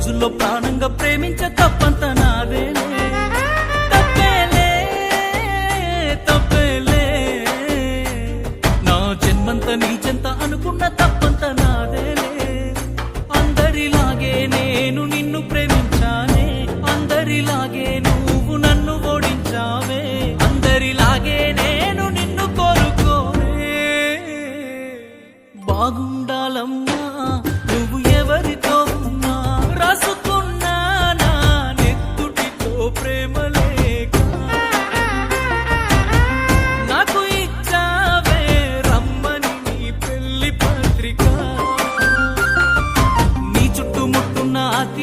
రోజుల్లో ప్రాణంగా ప్రేమించ తప్పంత నాదేలే, తప్పేలే తప్పేలే. నా జన్మంత నీ చెంత అనుకున్న తప్పంత నాదేలే. అందరిలాగే నేను నిన్ను ప్రేమించానే, అందరిలాగే నువ్వు నన్ను ఓడించావే, అందరిలాగే నేను నిన్ను కోరుకోనే. బాగుండాలమ్మా